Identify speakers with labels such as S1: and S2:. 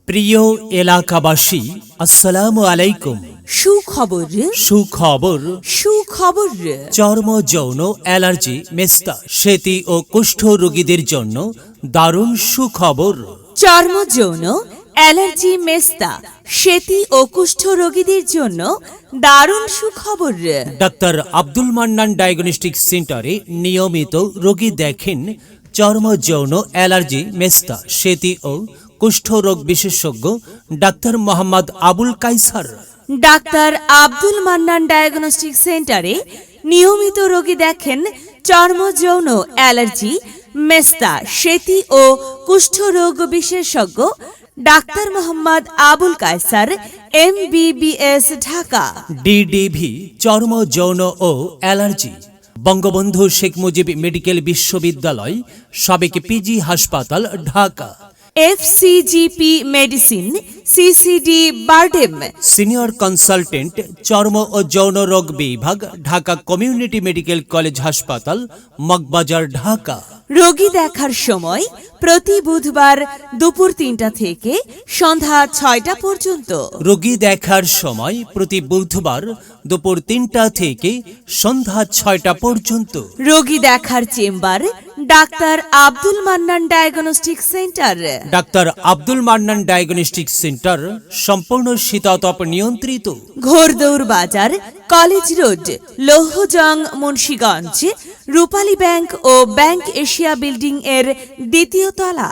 S1: প্রিয় এলাকাবাসী, আসসালামু আলাইকুম।
S2: সুখবর
S1: সুখবর,
S2: সুখবর
S1: চর্ম যৌন অ্যালার্জি, মেস্তা, সেতি ও কুষ্ঠ রোগীদের জন্য দারুণ সুখবর।
S2: চর্ম যৌন অ্যালার্জি, মেস্তা, সেতি ও কুষ্ঠ রোগীদের জন্য দারুণ সুখবর।
S1: ডাক্তার আব্দুল মান্নান ডায়াগনস্টিক সেন্টারে নিয়মিত রোগী দেখেন চর্ম যৌন অ্যালার্জি, মেস্তা, সেতি ও কুষ্ঠ রোগ বিশেষজ্ঞ doctor Mohammad Abul Kaiser.
S2: Doctor Abdul Mannan diagnostic সেন্টারে নিয়মিত রোগী দেখেন চর্ম যৌন অ্যালার্জি, মেস্তা, সেতি ও কুষ্ঠ রোগ বিশেষজ্ঞ doctor Mohammad Abul Kaiser, MBBS, Dhaka.
S1: DDV, চর্ম যৌন ও অ্যালার্জি, বঙ্গবন্ধু শেখ মুজিব মেডিকেল বিশ্ববিদ্যালয়, সাবেক পিজি হাসপাতাল, Dhaka.
S2: FCGP medicine, CCD, BIRDEM.
S1: Senior consultant, চর্ম ও যৌন রোগ বিভাগ, ঢাকা কমিউনিটি মেডিকেল কলেজ হাসপাতাল, মগবাজার, ঢাকা।
S2: রোগী দেখার সময় প্রতি বুধবার দুপুর 3টা থেকে সন্ধ্যা 6টা পর্যন্ত।
S1: রোগী দেখার সময় প্রতি বুধবার দুপুর 3টা থেকে সন্ধ্যা 6টা পর্যন্ত।
S2: রোগী দেখার chamber doctor Abdul Mannan diagnostic centre.
S1: Doctor Abdul Mannan diagnostic centre সম্পূর্ণ শীতাতপ নিয়ন্ত্রিত।
S2: ঘোরদৌড় বাজার, কলেজ রোড, লৌহজং, মুন্সিগঞ্জ। রূপালী ব্যাংক ও ব্যাংক এশিয়া বিল্ডিং এর 2য় তলা।